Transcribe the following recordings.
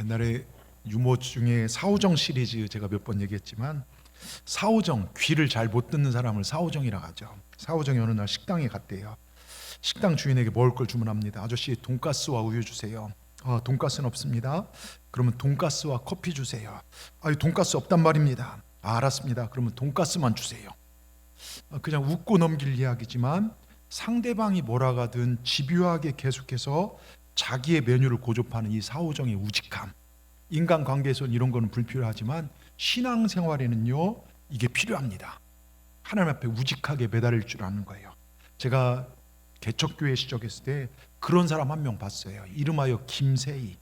옛날에 유머 중에 사오정 시리즈 제가 몇 번 얘기했지만 사오정, 귀를 잘 못 듣는 사람을 사오정이라 하죠. 사오정이 어느 날 식당에 갔대요. 식당 주인에게 먹을 걸 주문합니다. 아저씨, 돈가스와 우유 주세요. 돈가스는 없습니다. 그러면 돈가스와 커피 주세요. 돈가스 없단 말입니다. 알았습니다. 그러면 돈가스만 주세요. 그냥 웃고 넘길 이야기지만 상대방이 뭐라 하든 집요하게 계속해서 자기의 메뉴를 고집하는 이 사오정의 우직함, 인간관계에서는 이런 거는 불필요하지만 신앙생활에는요 이게 필요합니다. 하나님 앞에 우직하게 매달릴 줄 아는 거예요. 제가 개척교회 시작했을 때 그런 사람 한 명 봤어요. 이름하여 김세희.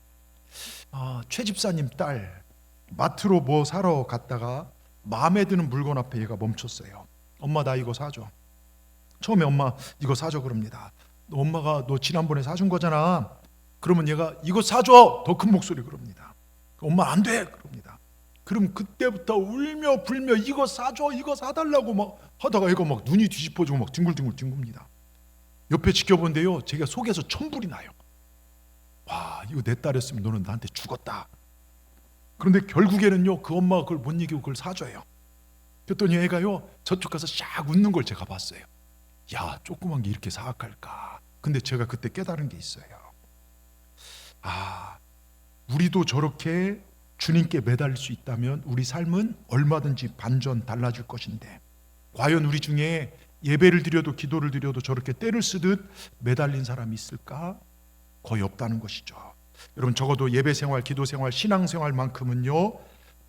최 집사님 딸 마트로 뭐 사러 갔다가 마음에 드는 물건 앞에 얘가 멈췄어요. 엄마, 나 이거 사줘. 처음에 엄마 이거 사줘 그럽니다. 엄마가 너 지난번에 사준 거잖아. 그러면 얘가 이거 사줘, 더 큰 목소리 그럽니다. 엄마 안 돼 그럽니다. 그럼 그때부터 울며 불며 이거 사줘, 이거 사달라고 막 하다가 얘가 막 눈이 뒤집어지고 막 뒹굴뒹굴 뒹굽니다. 옆에 지켜본데요, 제가 속에서 천불이 나요. 와, 이거 내 딸이었으면 너는 나한테 죽었다. 그런데 결국에는요 그 엄마가 그걸 못 이기고 그걸 사줘요. 그랬더니 애가요 저쪽 가서 샥 웃는 걸 제가 봤어요. 야, 조그만 게 이렇게 사악할까. 근데 제가 그때 깨달은 게 있어요. 우리도 저렇게 주님께 매달릴 수 있다면 우리 삶은 얼마든지 반전 달라질 것인데, 과연 우리 중에 예배를 드려도 기도를 드려도 저렇게 때를 쓰듯 매달린 사람이 있을까? 거의 없다는 것이죠. 여러분, 적어도 예배 생활, 기도 생활, 신앙 생활만큼은요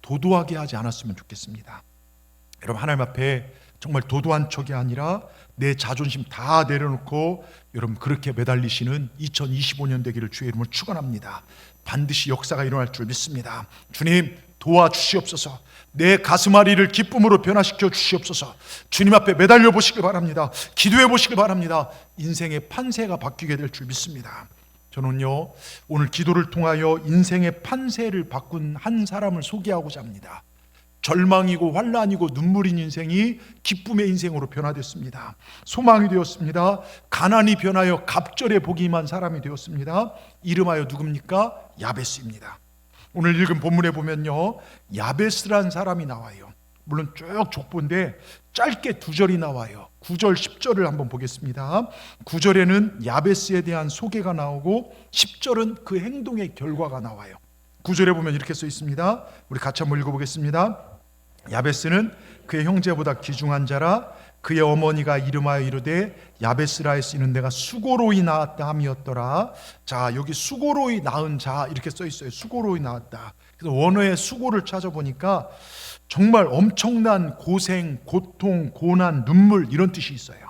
도도하게 하지 않았으면 좋겠습니다. 여러분, 하나님 앞에 정말 도도한 척이 아니라 내 자존심 다 내려놓고 여러분 그렇게 매달리시는 2025년 되기를 주의 이름으로 축원합니다. 반드시 역사가 일어날 줄 믿습니다. 주님, 도와주시옵소서. 내 가슴앓이를 기쁨으로 변화시켜 주시옵소서. 주님 앞에 매달려 보시길 바랍니다. 기도해 보시길 바랍니다. 인생의 판세가 바뀌게 될 줄 믿습니다. 저는요 오늘 기도를 통하여 인생의 판세를 바꾼 한 사람을 소개하고자 합니다. 절망이고 환난이고 눈물인 인생이 기쁨의 인생으로 변화됐습니다. 소망이 되었습니다. 가난이 변하여 갑절의 복이 임한 사람이 되었습니다. 이름하여 누굽니까? 야베스입니다. 오늘 읽은 본문에 보면요 야베스란 사람이 나와요. 물론 쭉 족보인데 짧게 두 절이 나와요. 9절 10절을 한번 보겠습니다. 9절에는 야베스에 대한 소개가 나오고 10절은 그 행동의 결과가 나와요. 9절에 보면 이렇게 써 있습니다. 우리 같이 한번 읽어보겠습니다. 야베스는 그의 형제보다 귀중한 자라. 그의 어머니가 이름하여 이르되 야베스라에 쓰이는 내가 수고로이 낳았다 함이었더라. 자, 여기 수고로이 낳은 자 이렇게 써 있어요. 수고로이 낳았다. 그래서 원어의 수고를 찾아보니까 정말 엄청난 고생, 고통, 고난, 눈물 이런 뜻이 있어요.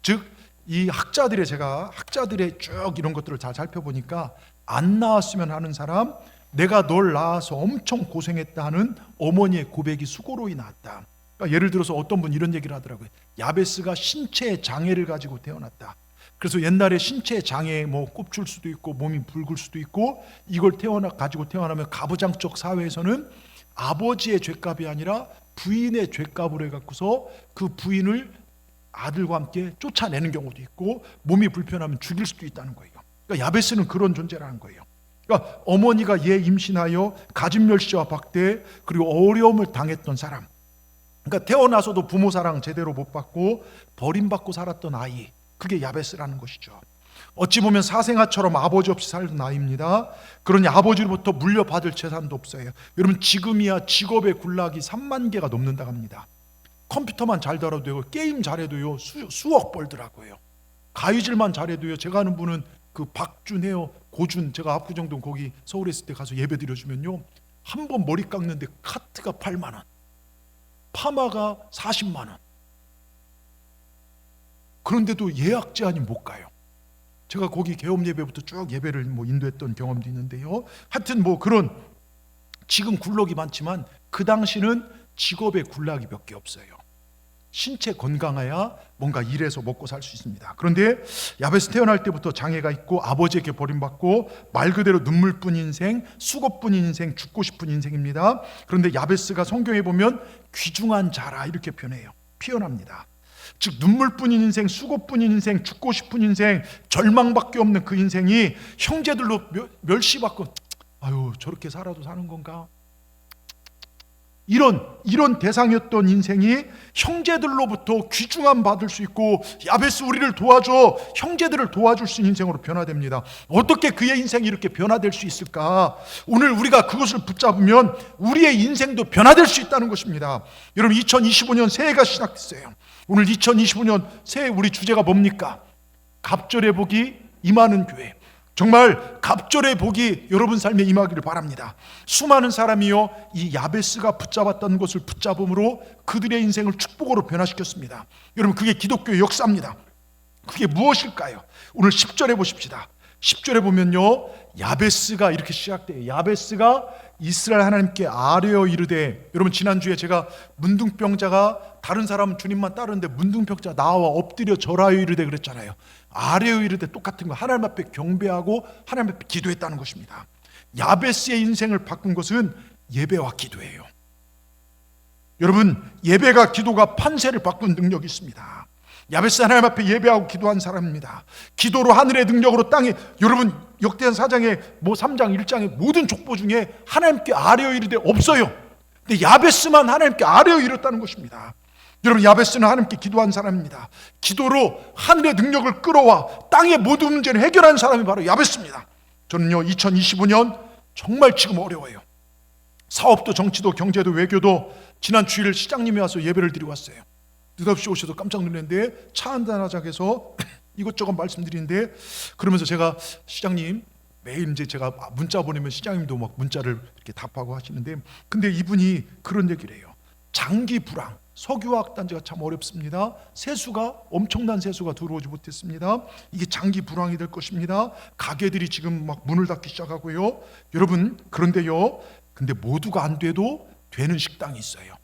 즉 이 학자들의 쭉 이런 것들을 다 살펴보니까 안 낳았으면 하는 사람, 내가 널 낳아서 엄청 고생했다 하는 어머니의 고백이 수고로이 낳았다. 그러니까 예를 들어서 어떤 분 이런 얘기를 하더라고요. 야베스가 신체 장애를 가지고 태어났다. 그래서 옛날에 신체 장애 뭐 꼽출 수도 있고 몸이 붉을 수도 있고 이걸 가지고 태어나면 가부장적 사회에서는 아버지의 죄값이 아니라 부인의 죄값으로 해갖고서 그 부인을 아들과 함께 쫓아내는 경우도 있고 몸이 불편하면 죽일 수도 있다는 거예요. 그러니까 야베스는 그런 존재라는 거예요. 그러니까 어머니가 얘 임신하여 가진멸시와 박대 그리고 어려움을 당했던 사람, 그러니까 태어나서도 부모 사랑 제대로 못 받고 버림받고 살았던 아이, 그게 야베스라는 것이죠. 어찌 보면 사생아처럼 아버지 없이 살던 아이입니다. 그러니 아버지로부터 물려받을 재산도 없어요. 여러분, 지금이야 직업의 군락이 3만 개가 넘는다고 합니다. 컴퓨터만 잘 다뤄도 되고 게임 잘해도요 수억 벌더라고요. 가위질만 잘해도요. 제가 아는 분은 그 박준해요, 고준, 제가 압구정동 거기 서울에 있을 때 가서 예배 드려주면요 한 번 머리 깎는데 카트가 8만 원, 파마가 40만 원. 그런데도 예약 제한이 못 가요. 제가 거기 개업 예배부터 쭉 예배를 인도했던 경험도 있는데요. 하여튼 그런 지금 굴락이 많지만 그 당시는 직업의 굴락이 몇 개 없어요. 신체 건강해야 뭔가 일해서 먹고 살 수 있습니다. 그런데 야베스 태어날 때부터 장애가 있고 아버지에게 버림받고 말 그대로 눈물뿐 인생, 수고뿐 인생, 죽고 싶은 인생입니다. 그런데 야베스가 성경에 보면 귀중한 자라 이렇게 표현합니다. 즉 눈물뿐인 인생, 수고뿐인 인생, 죽고 싶은 인생, 절망밖에 없는 그 인생이 형제들로 멸시받고 아유, 저렇게 살아도 사는 건가? 이런 대상이었던 인생이 형제들로부터 귀중함 받을 수 있고, 야베스 우리를 도와줘, 형제들을 도와줄 수 있는 인생으로 변화됩니다. 어떻게 그의 인생이 이렇게 변화될 수 있을까? 오늘 우리가 그것을 붙잡으면 우리의 인생도 변화될 수 있다는 것입니다. 여러분, 2025년 새해가 시작됐어요. 오늘 2025년 새해 우리 주제가 뭡니까? 갑절의 복이 임하는 교회. 정말 갑절의 복이 여러분 삶에 임하기를 바랍니다. 수많은 사람이요, 이 야베스가 붙잡았던 것을 붙잡음으로 그들의 인생을 축복으로 변화시켰습니다. 여러분, 그게 기독교의 역사입니다. 그게 무엇일까요? 오늘 10절에 보십시다. 10절에 보면요, 야베스가 이렇게 시작돼요. 야베스가 이스라엘 하나님께 아뢰어 이르되, 여러분 지난주에 제가 문둥병자가 다른 사람은 주님만 따르는데 문둥병자 나와 엎드려 절하여 이르되 그랬잖아요. 아뢰어 이르되 똑같은 거, 하나님 앞에 경배하고 하나님 앞에 기도했다는 것입니다. 야베스의 인생을 바꾼 것은 예배와 기도예요. 여러분, 예배가 기도가 판세를 바꾼 능력이 있습니다. 야베스 하나님 앞에 예배하고 기도한 사람입니다. 기도로 하늘의 능력으로 땅에, 여러분 역대한 4장에 3장 1장의 모든 족보 중에 하나님께 아뢰어 이르되 없어요. 근데 야베스만 하나님께 아뢰어 이뤘다는 것입니다. 여러분, 야베스는 하나님께 기도한 사람입니다. 기도로 하늘의 능력을 끌어와 땅의 모든 문제를 해결한 사람이 바로 야베스입니다. 저는요, 2025년 정말 지금 어려워요. 사업도 정치도 경제도 외교도. 지난 주일 시장님이 와서 예배를 드리고 왔어요. 느닷없이 오셔서 깜짝 놀랐는데, 차 한잔하자 해서 이것저것 말씀드리는데, 그러면서 제가 시장님 매일 이제 제가 문자 보내면 시장님도 막 문자를 이렇게 답하고 하시는데, 근데 이분이 그런 얘기를 해요. 장기 불황, 석유화학 단지가 참 어렵습니다. 세수가, 엄청난 세수가 들어오지 못했습니다. 이게 장기 불황이 될 것입니다. 가게들이 지금 막 문을 닫기 시작하고요. 여러분, 그런데요, 근데 모두가 안 돼도 되는 식당이 있어요.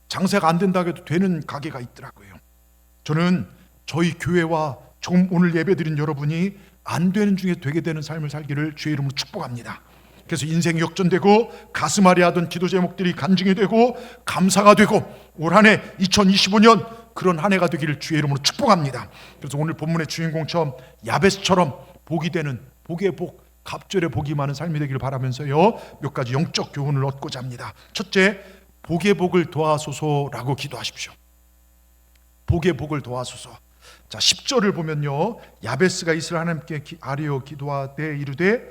장사가 안 된다고 해도 되는 가게가 있더라고요. 저는 저희 교회와 오늘 예배드린 여러분이 안 되는 중에 되게 되는 삶을 살기를 주의 이름으로 축복합니다. 그래서 인생이 역전되고 가슴 아래 하던 기도 제목들이 간증이 되고 감사가 되고, 올 한 해 2025년 그런 한 해가 되기를 주의 이름으로 축복합니다. 그래서 오늘 본문의 주인공처럼 야베스처럼 복이 되는, 복의 복, 갑절의 복이 많은 삶이 되기를 바라면서요, 몇 가지 영적 교훈을 얻고자 합니다. 첫째, 복의 복을 도와소서라고 기도하십시오. 복의 복을 도와소서. 자, 10절을 보면요, 야베스가 이스라엘 하나님께 아뢰어 기도하되 이르되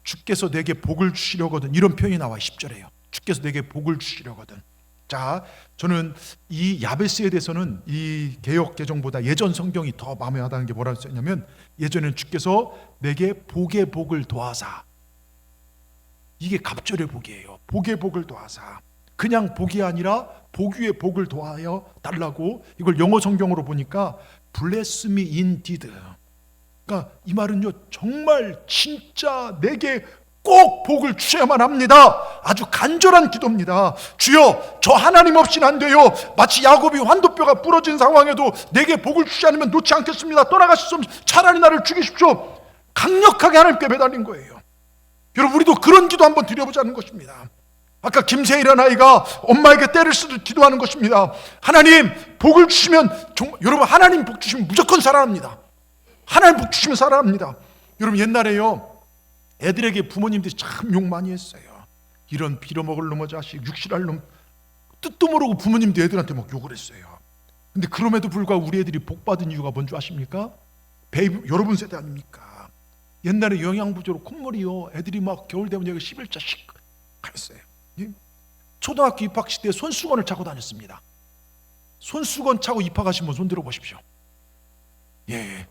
주께서 내게 복을 주시려거든, 이런 표현이 나와요. 10절에요. 주께서 내게 복을 주시려거든. 자, 저는 이 야베스에 대해서는 이 개역 개정보다 예전 성경이 더 마음에 와닿는 게 뭐라고 썼냐면, 예전에는 주께서 내게 복의 복을 도와사, 이게 갑절의 복이에요. 복의 복을 도와사. 그냥 복이 아니라 복 위에 복을 도하여 달라고. 이걸 영어 성경으로 보니까 bless me indeed. 그러니까 이 말은요, 정말 진짜 내게 꼭 복을 주셔야만 합니다. 아주 간절한 기도입니다. 주여, 저 하나님 없이는 안 돼요. 마치 야곱이 환도뼈가 부러진 상황에도 내게 복을 주지 않으면 놓지 않겠습니다. 떠나가실 수 없습니다. 차라리 나를 죽이십시오. 강력하게 하나님께 매달린 거예요. 여러분, 우리도 그런 기도 한번 드려보자는 것입니다. 아까 김세일이라는 아이가 엄마에게 때를 쓰듯 기도하는 것입니다. 하나님 복을 주시면, 여러분, 하나님 복 주시면 무조건 살아납니다. 하나님 복 주시면 살아납니다. 여러분, 옛날에요, 애들에게 부모님들이 참 욕 많이 했어요. 이런 빌어먹을 놈의 자식, 육실할 놈. 뜻도 모르고 부모님도 애들한테 막 욕을 했어요. 근데 그럼에도 불구하고 우리 애들이 복 받은 이유가 뭔 줄 아십니까? 베이비, 여러분 세대 아닙니까? 옛날에 영양부조로 콧물이요, 애들이 막 겨울 되면 여기 11자씩 그랬어요. 초등학교 입학식 때 손수건을 차고 다녔습니다. 손수건 차고 입학하신 분 손 들어보십시오. 예,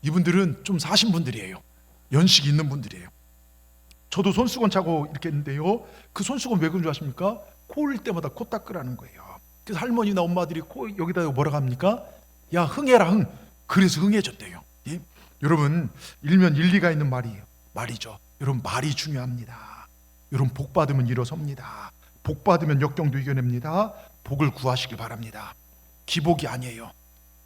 이분들은 좀 사신 분들이에요. 연식이 있는 분들이에요. 저도 손수건 차고 이렇게 했는데요, 그 손수건 왜 그런 줄 아십니까? 코 흘릴 때마다 코 닦으라는 거예요. 그래서 할머니나 엄마들이 코 여기다 뭐라고 합니까? 야, 흥해라, 흥. 그래서 흥해졌대요. 예? 여러분, 일면 일리가 있는 말이죠. 여러분, 말이 중요합니다. 여러분, 복 받으면 일어섭니다. 복 받으면 역경도 이겨냅니다. 복을 구하시길 바랍니다. 기복이 아니에요.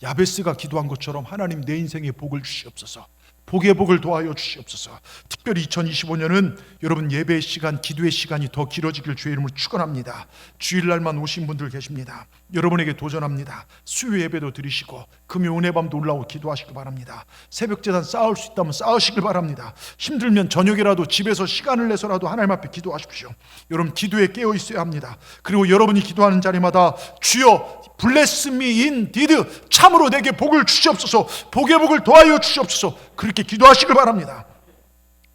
야베스가 기도한 것처럼 하나님 내 인생에 복을 주시옵소서. 복의 복을 도와여 주시옵소서. 특별히 2025년은 여러분 예배의 시간, 기도의 시간이 더 길어지길 주의 이름으로 축원합니다. 주일날만 오신 분들 계십니다. 여러분에게 도전합니다. 수요 예배도 드리시고 금요 은혜밤도 올라오고 기도하시기 바랍니다. 새벽 제단 쌓을 수 있다면 쌓으시길 바랍니다. 힘들면 저녁이라도 집에서 시간을 내서라도 하나님 앞에 기도하십시오. 여러분 기도에 깨어 있어야 합니다. 그리고 여러분이 기도하는 자리마다 주여 bless me indeed, 참으로 내게 복을 주시옵소서, 복의 복을 도와여 주시옵소서, 그렇게 기도하시길 바랍니다.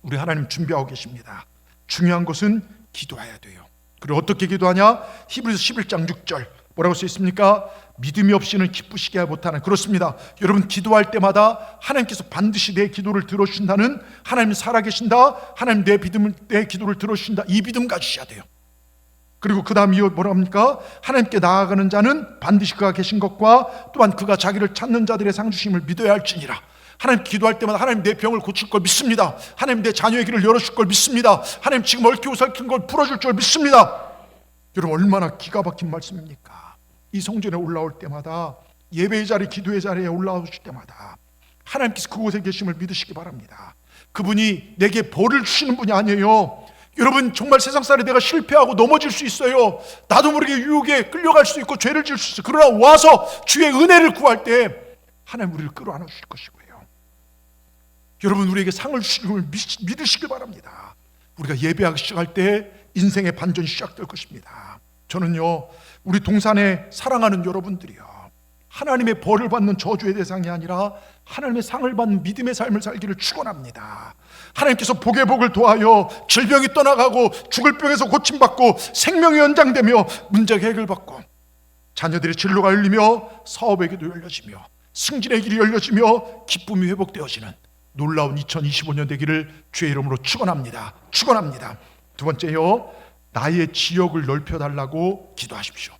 우리 하나님 준비하고 계십니다. 중요한 것은 기도해야 돼요. 그리고 어떻게 기도하냐? 히브리서 11장 6절 뭐라고 써 있습니까? 믿음이 없이는 기쁘시게 못하는. 그렇습니다. 여러분 기도할 때마다 하나님께서 반드시 내 기도를 들어주신다는, 하나님이 살아계신다, 하나님 내 기도를 들어주신다, 이 믿음 가지셔야 돼요. 그리고 그 다음 이어 뭐라 합니까? 하나님께 나아가는 자는 반드시 그가 계신 것과 또한 그가 자기를 찾는 자들의 상주심을 믿어야 할지니라. 하나님 기도할 때마다 하나님 내 병을 고칠 걸 믿습니다. 하나님 내 자녀의 길을 열어줄 걸 믿습니다. 하나님 지금 얽히고 설킨 걸 풀어줄 줄 믿습니다. 여러분 얼마나 기가 막힌 말씀입니까? 이 성전에 올라올 때마다, 예배의 자리, 기도의 자리에 올라오실 때마다 하나님께서 그곳에 계심을 믿으시기 바랍니다. 그분이 내게 벌을 주시는 분이 아니에요. 여러분 정말 세상살이 내가 실패하고 넘어질 수 있어요. 나도 모르게 유혹에 끌려갈 수 있고 죄를 지을 수 있어요. 그러나 와서 주의 은혜를 구할 때 하나님 우리를 끌어안아 주실 것이고요. 여러분 우리에게 상을 주시는 믿으시길 바랍니다. 우리가 예배하기 시작할 때 인생의 반전이 시작될 것입니다. 저는요 우리 동산에 사랑하는 여러분들이요, 하나님의 벌을 받는 저주의 대상이 아니라 하나님의 상을 받는 믿음의 삶을 살기를 축원합니다. 하나님께서 복의 복을 도하여 질병이 떠나가고 죽을 병에서 고침받고 생명이 연장되며 문제가 해결받고 자녀들의 진로가 열리며 사업의 길도 열려지며 승진의 길이 열려지며 기쁨이 회복되어지는 놀라운 2025년 되기를 주의 이름으로 축원합니다. 축원합니다. 두 번째요, 나의 지역을 넓혀달라고 기도하십시오.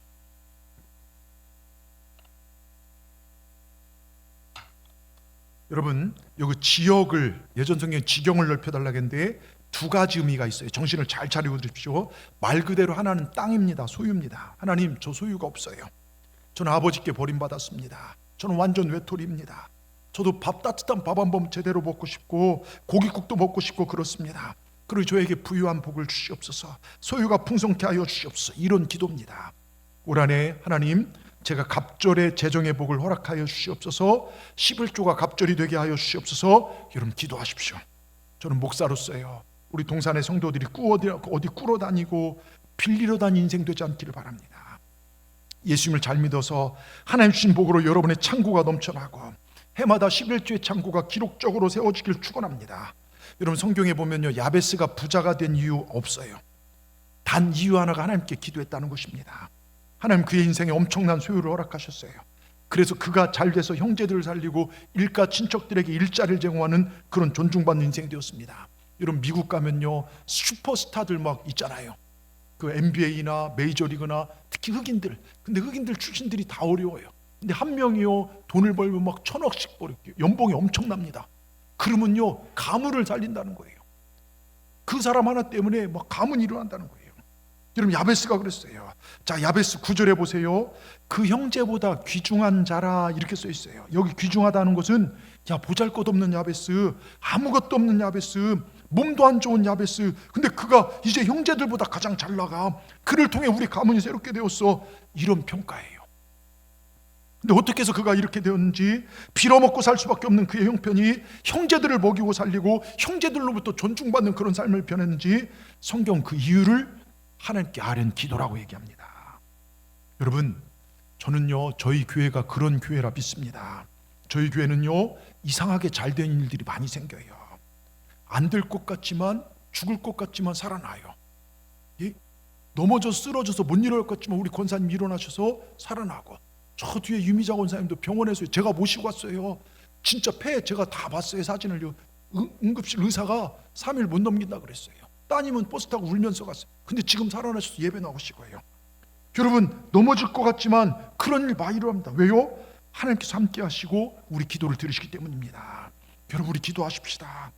여러분 여기 지역을, 예전 성경에 지경을 넓혀달라고 했는데 두 가지 의미가 있어요. 정신을 잘 차리고 들으십시오. 말 그대로 하나는 땅입니다. 소유입니다. 하나님 저 소유가 없어요. 저는 아버지께 버림받았습니다. 저는 완전 외톨이입니다. 저도 따뜻한 밥 한 번 제대로 먹고 싶고 고깃국도 먹고 싶고 그렇습니다. 그리고 저에게 부유한 복을 주시옵소서, 소유가 풍성케 하여 주시옵소서, 이런 기도입니다. 올 한해 하나님 제가 갑절의 재정의 복을 허락하여 주시옵소서, 11조가 갑절이 되게 하여 주시옵소서. 여러분 기도하십시오. 저는 목사로서요 우리 동산의 성도들이 어디 꾸러 다니고 빌리러 다니는 인생 되지 않기를 바랍니다. 예수님을 잘 믿어서 하나님 주신 복으로 여러분의 창고가 넘쳐나고 해마다 11조의 창고가 기록적으로 세워지길 축원합니다. 여러분 성경에 보면요 야베스가 부자가 된 이유 없어요. 단 이유 하나가 하나님께 기도했다는 것입니다. 하나님 그의 인생에 엄청난 소유를 허락하셨어요. 그래서 그가 잘 돼서 형제들을 살리고 일가 친척들에게 일자리를 제공하는 그런 존중받는 인생이 되었습니다. 여러분 미국 가면요 슈퍼스타들 막 있잖아요. 그 NBA나 메이저리그나 특히 흑인들, 근데 흑인들 출신들이 다 어려워요. 근데 한 명이요 돈을 벌면 막 1,000억씩 벌어요. 연봉이 엄청납니다. 그러면요 가문을 살린다는 거예요. 그 사람 하나 때문에 막 가문이 일어난다는 거예요. 여러분 야베스가 그랬어요. 자 야베스 9절에 보세요. 그 형제보다 귀중한 자라 이렇게 써 있어요. 여기 귀중하다는 것은 야 보잘것없는 야베스, 아무것도 없는 야베스, 몸도 안 좋은 야베스, 근데 그가 이제 형제들보다 가장 잘 나가, 그를 통해 우리 가문이 새롭게 되었어, 이런 평가예요. 근데 어떻게 해서 그가 이렇게 되었는지, 빌어먹고 살 수밖에 없는 그의 형편이 형제들을 먹이고 살리고 형제들로부터 존중받는 그런 삶을 변했는지 성경 그 이유를 하나님께 아뢰는 기도라고 얘기합니다. 여러분 저는요 저희 교회가 그런 교회라 믿습니다. 저희 교회는요 이상하게 잘 된 일들이 많이 생겨요. 안 될 것 같지만, 죽을 것 같지만 살아나요. 예? 넘어져 쓰러져서 못 일어날 것 같지만 우리 권사님 일어나셔서 살아나고, 저 뒤에 유미자 권사님도 병원에서 제가 모시고 왔어요. 진짜 폐 제가 다 봤어요. 사진을요. 응급실 의사가 3일 못 넘긴다 그랬어요. 따님은 버스 타고 울면서 갔어요. 근데 지금 살아나셔서 예배 나오시고 해요. 여러분 넘어질 것 같지만 그런 일 많이 일어납니다. 왜요? 하나님께서 함께 하시고 우리 기도를 들으시기 때문입니다. 여러분 우리 기도하십시다.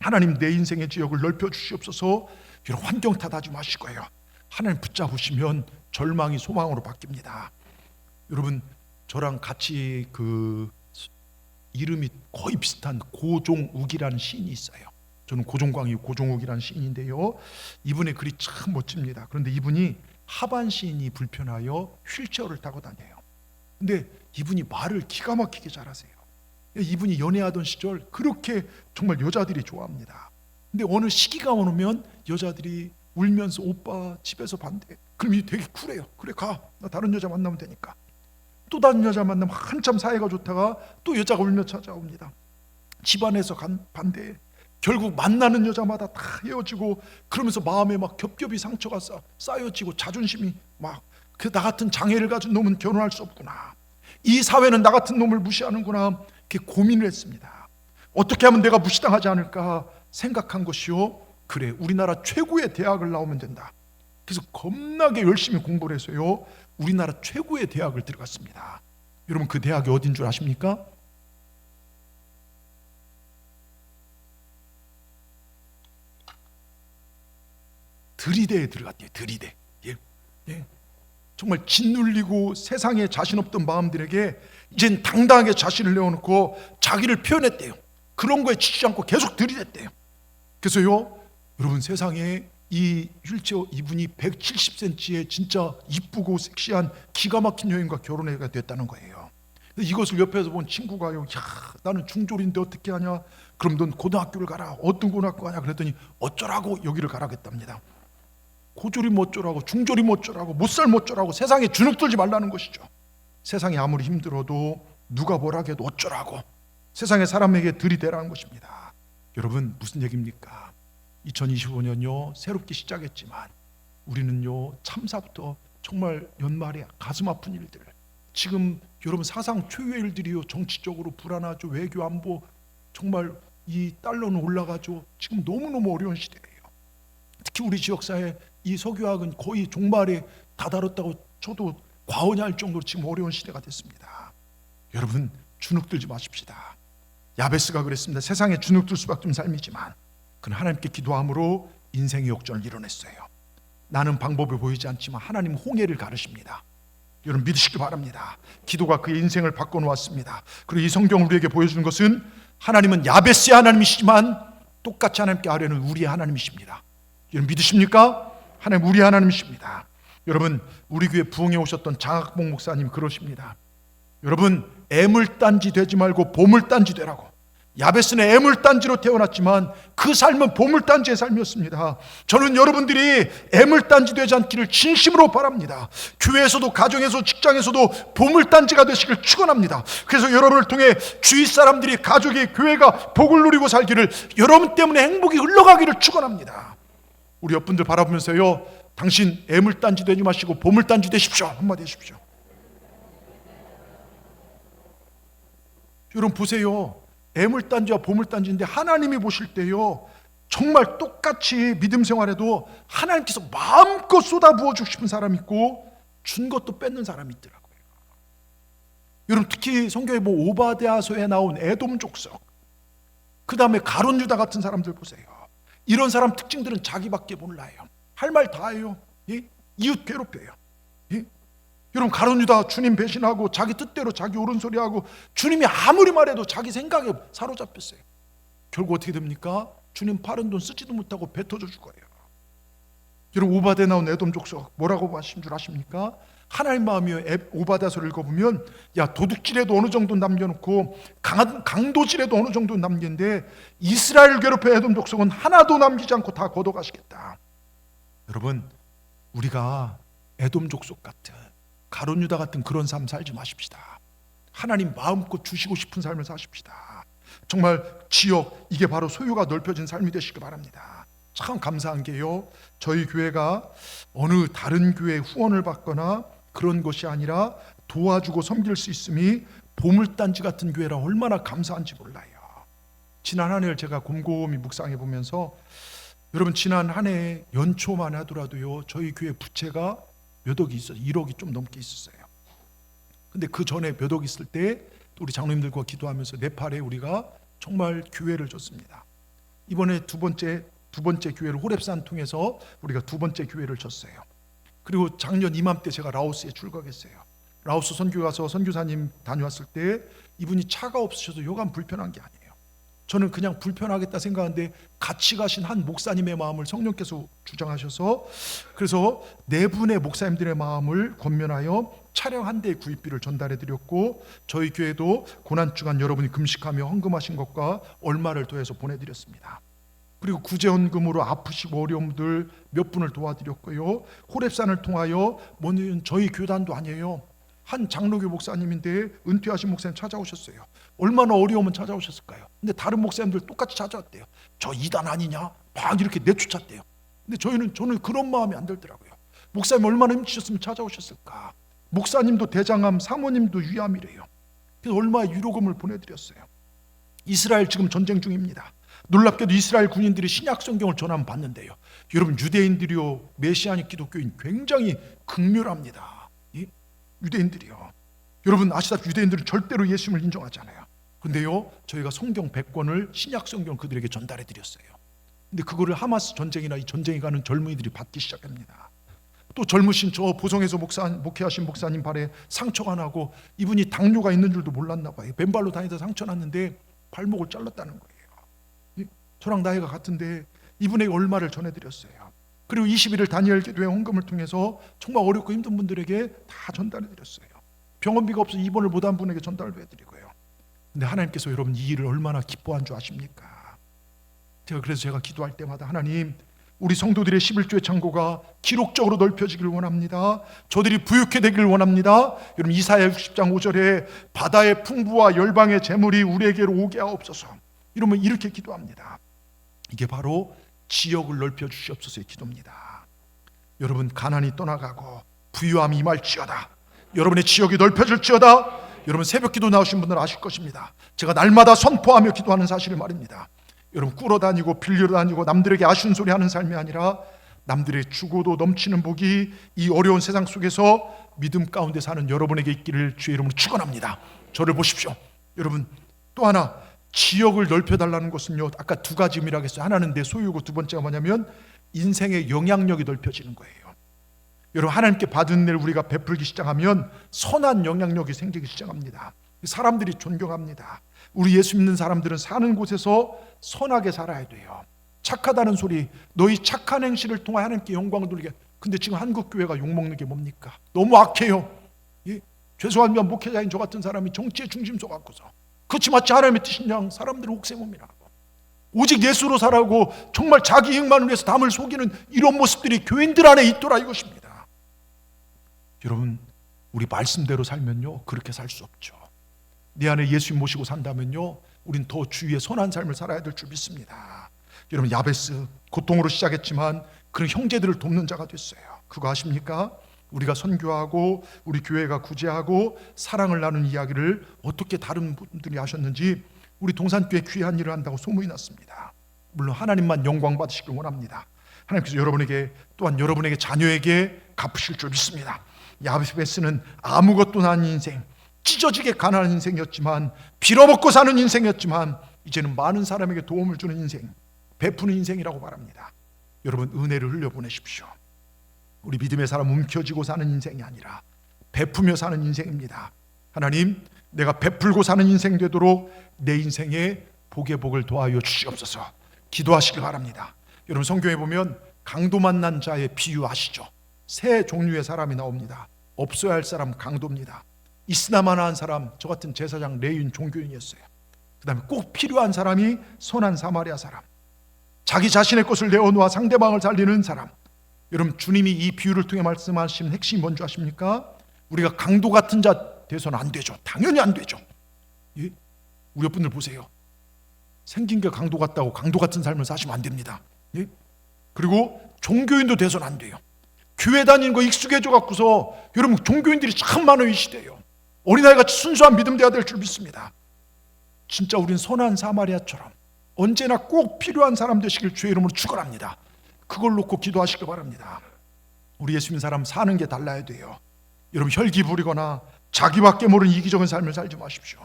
하나님 내 인생의 지역을 넓혀 주시옵소서. 여러분 환경 탓하지 마시고요. 하나님 붙잡으시면 절망이 소망으로 바뀝니다. 여러분 저랑 같이 그 이름이 거의 비슷한 고종욱이라는 시인이 있어요. 저는 고종광이 고종욱이라는 시인인데요, 이분의 글이 참 멋집니다. 그런데 이분이 하반신이 불편하여 휠체어를 타고 다녀요. 근데 이분이 말을 기가 막히게 잘하세요. 이분이 연애하던 시절 그렇게 정말 여자들이 좋아합니다. 근데 어느 시기가 오면 여자들이 울면서 오빠 집에서 반대. 그럼 이 되게 쿨해요. 그래 가, 나 다른 여자 만나면 되니까. 또 다른 여자 만나면 한참 사이가 좋다가 또 여자가 울며 찾아옵니다. 집안에서 반대. 결국 만나는 여자마다 다 헤어지고, 그러면서 마음에 막 겹겹이 상처가 쌓여지고 자존심이 막, 나 같은 장애를 가진 놈은 결혼할 수 없구나, 이 사회는 나 같은 놈을 무시하는구나, 이렇게 고민을 했습니다. 어떻게 하면 내가 무시당하지 않을까 생각한 것이요, 그래 우리나라 최고의 대학을 나오면 된다. 그래서 겁나게 열심히 공부를 해서요 우리나라 최고의 대학을 들어갔습니다. 여러분 그 대학이 어딘 줄 아십니까? 들이대에 들어갔대요. 들이대. 예. 정말 짓눌리고 세상에 자신 없던 마음들에게 이젠 당당하게 자신을 내어놓고 자기를 표현했대요. 그런 거에 지치지 않고 계속 들이댔대요. 그래서요 여러분 세상에 이 휠체어 이분이 170cm의 진짜 이쁘고 섹시한 기가 막힌 여인과 결혼하게 됐다는 거예요. 이것을 옆에서 본 친구가요, 야 나는 중졸인데 어떻게 하냐, 그럼 넌 고등학교를 가라. 어떤 고등학교 가냐 그랬더니 어쩌라고 여기를 가라겠답니다. 고졸이 어쩌라고, 중졸이 어쩌라고, 못살 어쩌라고, 세상에 주눅들지 말라는 것이죠. 세상이 아무리 힘들어도 누가 뭐라 해도 어쩌라고 세상의 사람에게 들이대라는 것입니다. 여러분 무슨 얘기입니까? 2025년요 새롭게 시작했지만 우리는요 참사부터 정말 연말에 가슴 아픈 일들, 지금 여러분 사상 초유의 일들이요, 정치적으로 불안하죠, 외교 안보 정말 이 달러는 올라가죠. 지금 너무너무 어려운 시대예요. 특히 우리 지역사회 이 석유학은 거의 종말에 다다랐다고 저도 과언이 할 정도로 지금 어려운 시대가 됐습니다. 여러분 주눅들지 마십시다. 야베스가 그랬습니다. 세상에 주눅들 수밖에 없는 삶이지만 그는 하나님께 기도함으로 인생의 역전을 이뤄냈어요. 나는 방법이 보이지 않지만 하나님은 홍해를 가르십니다. 여러분 믿으시기 바랍니다. 기도가 그의 인생을 바꿔놓았습니다. 그리고 이 성경을 우리에게 보여주는 것은 하나님은 야베스의 하나님이시지만 똑같이 하나님께 아뢰는 우리의 하나님이십니다. 여러분 믿으십니까? 하나님 우리 하나님이십니다. 여러분 우리 교회 부흥에 오셨던 장학봉 목사님 그러십니다. 여러분 애물단지 되지 말고 보물단지 되라고. 야베스는 애물단지로 태어났지만 그 삶은 보물단지의 삶이었습니다. 저는 여러분들이 애물단지 되지 않기를 진심으로 바랍니다. 교회에서도 가정에서도 직장에서도 보물단지가 되시길 축원합니다. 그래서 여러분을 통해 주위 사람들이, 가족이, 교회가 복을 누리고 살기를, 여러분 때문에 행복이 흘러가기를 축원합니다. 우리 옆분들 바라보면서요, 당신 애물단지 되지 마시고 보물단지 되십시오 한마디 하십시오. 여러분 보세요. 애물단지와 보물단지인데 하나님이 보실 때요 정말 똑같이 믿음 생활에도 하나님께서 마음껏 쏟아부어 주고 싶은 사람이 있고 준 것도 뺏는 사람이 있더라고요. 여러분 특히 성경에 뭐 오바댜서에 나온 에돔 족속, 그 다음에 가룟 유다 같은 사람들 보세요. 이런 사람 특징들은 자기밖에 몰라요. 할 말 다 해요. 예? 이웃 괴롭혀요. 예? 여러분 가룟 유다 주님 배신하고 자기 뜻대로 자기 옳은 소리하고 주님이 아무리 말해도 자기 생각에 사로잡혔어요. 결국 어떻게 됩니까? 주님 파는 돈 쓰지도 못하고 배 터져 죽어요. 여러분 오바댜 나온 에돔 족속 뭐라고 하신 줄 아십니까? 하나님 마음이요. 오바댜서를 읽어보면 야 도둑질에도 어느 정도 남겨놓고 강도질에도 어느 정도 남기는데 이스라엘 괴롭혀 에돔 족속은 하나도 남기지 않고 다 걷어가시겠다. 여러분 우리가 에돔 족속 같은 가룟 유다 같은 그런 삶 살지 마십시다. 하나님 마음껏 주시고 싶은 삶을 사십시다. 정말 지역, 이게 바로 소유가 넓혀진 삶이 되시기 바랍니다. 참 감사한 게요, 저희 교회가 어느 다른 교회 후원을 받거나 그런 것이 아니라 도와주고 섬길 수 있음이 보물단지 같은 교회라 얼마나 감사한지 몰라요. 지난 한 해를 제가 곰곰이 묵상해 보면서 여러분 지난 한 해 연초만 하더라도요 저희 교회 부채가 몇 억이 있어요. 1억이 좀 넘게 있었어요. 근데 그 전에 몇 억 있을 때 우리 장로님들과 기도하면서 네팔에 우리가 정말 교회를 줬습니다. 이번에 두 번째 교회를 호렙산 통해서 우리가 두 번째 교회를 줬어요. 그리고 작년 이맘때 제가 라오스에 출국했어요. 라오스 선교 가서 선교사님 다녀왔을 때 이분이 차가 없으셔서 여간 불편한 게 아니에요. 저는 그냥 불편하겠다 생각하는데 같이 가신 한 목사님의 마음을 성령께서 주장하셔서 그래서 네 분의 목사님들의 마음을 권면하여 차량 한 대의 구입비를 전달해 드렸고 저희 교회도 고난주간 여러분이 금식하며 헌금하신 것과 얼마를 더해서 보내드렸습니다. 그리고 구제헌금으로 아프시고 어려움들 몇 분을 도와드렸고요. 호렙산을 통하여 뭐는 저희 교단도 아니에요. 한 장로교 목사님인데 은퇴하신 목사님 찾아오셨어요. 얼마나 어려우면 찾아오셨을까요? 근데 다른 목사님들 똑같이 찾아왔대요. 저 이단 아니냐? 막 이렇게 내쫓았대요. 근데 저는 그런 마음이 안 들더라고요. 목사님 얼마나 힘드셨으면 찾아오셨을까? 목사님도 대장암, 사모님도 위암이래요. 그래서 얼마의 위로금을 보내드렸어요. 이스라엘 지금 전쟁 중입니다. 놀랍게도 이스라엘 군인들이 신약 성경을 전하면 받는데요. 여러분 유대인들이요 메시아닉 기독교인 굉장히 극렬합니다. 유대인들이요. 여러분 아시다시피 유대인들은 절대로 예수님을 인정하지 않아요. 그런데요 저희가 성경 100권을 신약 성경 그들에게 전달해 드렸어요. 근데 그거를 하마스 전쟁이나 이 전쟁에 가는 젊은이들이 받기 시작합니다. 또 젊으신 저 보성에서 목회하신 목사님 발에 상처가 나고 이분이 당뇨가 있는 줄도 몰랐나 봐요. 맨발로 다니다 상처 났는데 발목을 잘랐다는 거예요. 저랑 나이가 같은데 이분에게 얼마를 전해드렸어요. 그리고 21일 다니엘 기도회 헌금을 통해서 정말 어렵고 힘든 분들에게 다 전달해드렸어요. 병원비가 없어 입원을 못한 분에게 전달도 해드리고요. 근데 하나님께서 여러분 이 일을 얼마나 기뻐한 줄 아십니까? 그래서 제가 기도할 때마다 하나님 우리 성도들의 11조의 창고가 기록적으로 넓혀지기를 원합니다. 저들이 부유케 되기를 원합니다. 여러분 이사야 60장 5절에 바다의 풍부와 열방의 재물이 우리에게로 오게 하옵소서. 이러면 이렇게 기도합니다. 이게 바로 지역을 넓혀 주시옵소서의 기도입니다. 여러분 가난이 떠나가고 부유함이 임할지어다. 여러분의 지역이 넓혀질지어다. 여러분 새벽기도 나오신 분들은 아실 것입니다. 제가 날마다 선포하며 기도하는 사실을 말입니다. 여러분 꾸러 다니고 빌려 다니고 남들에게 아쉬운 소리 하는 삶이 아니라 남들의 주고도 넘치는 복이 이 어려운 세상 속에서 믿음 가운데 사는 여러분에게 있기를 주의 이름으로 축원합니다. 저를 보십시오. 여러분 또 하나 지역을 넓혀달라는 것은요 아까 두 가지 의미라고 했어요. 하나는 내 소유고 두 번째가 뭐냐면 인생의 영향력이 넓혀지는 거예요. 여러분 하나님께 받은 일 우리가 베풀기 시작하면 선한 영향력이 생기기 시작합니다. 사람들이 존경합니다. 우리 예수 믿는 사람들은 사는 곳에서 선하게 살아야 돼요. 착하다는 소리, 너희 착한 행실을 통해 하나님께 영광을 돌리게. 근데 지금 한국교회가 욕먹는 게 뭡니까? 너무 악해요. 예? 죄송하면 목회자인 저 같은 사람이 정치의 중심소 갖고서 그렇지 마치 하나님의 뜻이냐 사람들을 옥새몸이라고 오직 예수로 살아고 정말 자기 이익만을 위해서 남을 속이는 이런 모습들이 교인들 안에 있더라 이것입니다. 여러분 우리 말씀대로 살면요 그렇게 살 수 없죠. 내 안에 예수님 모시고 산다면요 우린 더 주위의 선한 삶을 살아야 될 줄 믿습니다. 여러분 야베스 고통으로 시작했지만 그런 형제들을 돕는 자가 됐어요. 그거 아십니까? 우리가 선교하고 우리 교회가 구제하고 사랑을 나누는 이야기를 어떻게 다른 분들이 하셨는지 우리 동산교회 귀한 일을 한다고 소문이 났습니다. 물론 하나님만 영광 받으시길 원합니다. 하나님께서 여러분에게 또한 여러분에게 자녀에게 갚으실 줄 믿습니다. 야베스는 아무것도 아닌 인생, 찢어지게 가난한 인생이었지만 빌어먹고 사는 인생이었지만 이제는 많은 사람에게 도움을 주는 인생, 베푸는 인생이라고 말합니다. 여러분 은혜를 흘려보내십시오. 우리 믿음의 사람 움켜쥐고 사는 인생이 아니라 베푸며 사는 인생입니다. 하나님 내가 베풀고 사는 인생 되도록 내 인생에 복의 복을 더하여 주시옵소서. 기도하시길 바랍니다. 여러분 성경에 보면 강도 만난 자의 비유 아시죠? 세 종류의 사람이 나옵니다. 없어야 할 사람 강도입니다. 있으나마나한 사람 저 같은 제사장 레위인 종교인이었어요. 그 다음에 꼭 필요한 사람이 선한 사마리아 사람, 자기 자신의 것을 내어놓아 상대방을 살리는 사람. 여러분 주님이 이 비유를 통해 말씀하시는 핵심이 뭔지 아십니까? 우리가 강도 같은 자 돼서는 안 되죠. 당연히 안 되죠. 예? 우리 분들 보세요. 생긴 게 강도 같다고 강도 같은 삶을 사시면 안 됩니다. 예? 그리고 종교인도 돼서는 안 돼요. 교회 다니는 거 익숙해져 갖고서 여러분 종교인들이 참 많아요. 이 시대에요. 어린아이같이 순수한 믿음 돼야 될 줄 믿습니다. 진짜 우린 선한 사마리아처럼 언제나 꼭 필요한 사람 되시길 주의 이름으로 축원합니다. 그걸 놓고 기도하시길 바랍니다. 우리 예수 믿는 사람 사는 게 달라야 돼요. 여러분 혈기 부리거나 자기밖에 모르는 이기적인 삶을 살지 마십시오.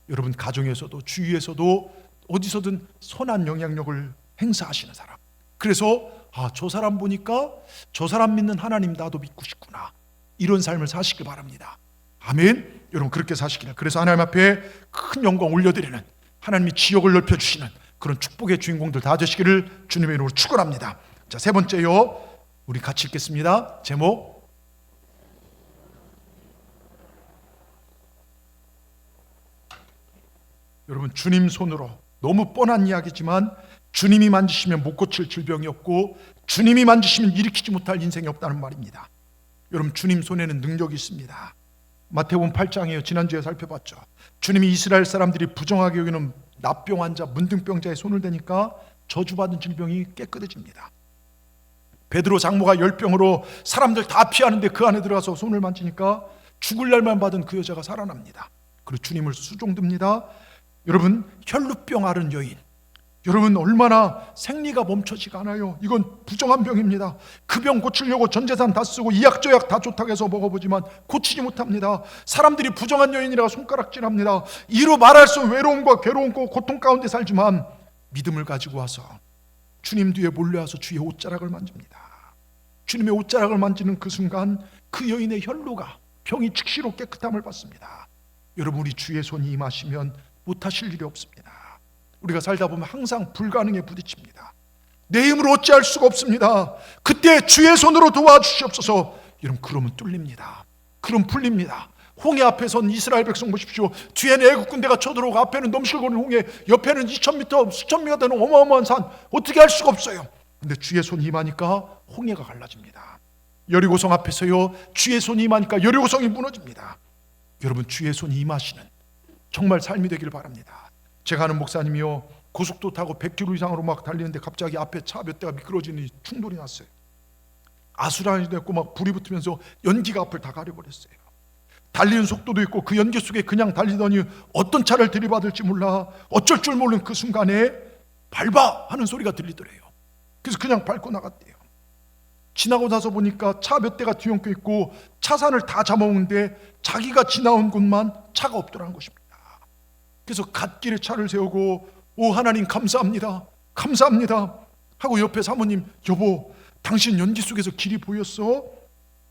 여러분 가정에서도 주위에서도 어디서든 선한 영향력을 행사하시는 사람. 그래서 저 사람 보니까 저 사람 믿는 하나님 나도 믿고 싶구나. 이런 삶을 사시길 바랍니다. 아멘. 여러분 그렇게 사시기를. 그래서 하나님 앞에 큰 영광 올려드리는, 하나님이 지역을 넓혀주시는 그런 축복의 주인공들 다 되시기를 주님의 이름으로 축원합니다. 자, 세 번째요, 우리 같이 읽겠습니다. 제목, 여러분 주님 손으로. 너무 뻔한 이야기지만 주님이 만지시면 못 고칠 질병이 없고 주님이 만지시면 일으키지 못할 인생이 없다는 말입니다. 여러분 주님 손에는 능력이 있습니다. 마태복음 8장이에요. 지난주에 살펴봤죠. 주님이 이스라엘 사람들이 부정하게 여기는 납병 환자, 문둥병자의 손을 대니까 저주받은 질병이 깨끗해집니다. 베드로 장모가 열병으로 사람들 다 피하는데 그 안에 들어가서 손을 만지니까 죽을 날만 받은 그 여자가 살아납니다. 그리고 주님을 수종듭니다. 여러분 혈루병 앓은 여인, 여러분 얼마나 생리가 멈춰지가 않아요. 이건 부정한 병입니다. 그 병 고치려고 전 재산 다 쓰고 이약저약 다 좋다고 해서 먹어보지만 고치지 못합니다. 사람들이 부정한 여인이라고 손가락질합니다. 이루 말할 수 없는 외로움과 괴로움과 고통 가운데 살지만 믿음을 가지고 와서 주님 뒤에 몰려와서 주의 옷자락을 만집니다. 주님의 옷자락을 만지는 그 순간 그 여인의 혈루가, 병이 즉시로 깨끗함을 받습니다. 여러분 우리 주의 손이 임하시면 못하실 일이 없습니다. 우리가 살다 보면 항상 불가능에 부딪힙니다. 내 힘으로 어찌할 수가 없습니다. 그때 주의 손으로 도와주시옵소서. 여러분 그러면 뚫립니다. 그럼 풀립니다. 홍해 앞에 선 이스라엘 백성 보십시오. 뒤에는 애국 군대가 쳐들어오고 앞에는 넘실거리는 홍해, 옆에는 2000m, 수천 미가 되는 어마어마한 산. 어떻게 할 수가 없어요. 근데 주의 손이 임하니까 홍해가 갈라집니다. 여리고성 앞에서요, 주의 손이 임하니까 여리고성이 무너집니다. 여러분 주의 손이 임하시는 정말 삶이 되길 바랍니다. 제가 아는 목사님이요, 고속도 타고 100km 이상으로 막 달리는데 갑자기 앞에 차 몇 대가 미끄러지는 충돌이 났어요. 아수라장이 됐고 막 불이 붙으면서 연기가 앞을 다 가려버렸어요. 달리는 속도도 있고 그 연기 속에 그냥 달리더니 어떤 차를 들이받을지 몰라 어쩔 줄 모르는 그 순간에 밟아 하는 소리가 들리더래요. 그래서 그냥 밟고 나갔대요. 지나고 나서 보니까 차 몇 대가 뒤엉켜 있고 차산을 다 잡아먹는데 자기가 지나온 곳만 차가 없더라는 것입니다. 그래서 갓길에 차를 세우고 오 하나님 감사합니다, 감사합니다 하고 옆에 사모님, 여보 당신 연기 속에서 길이 보였어?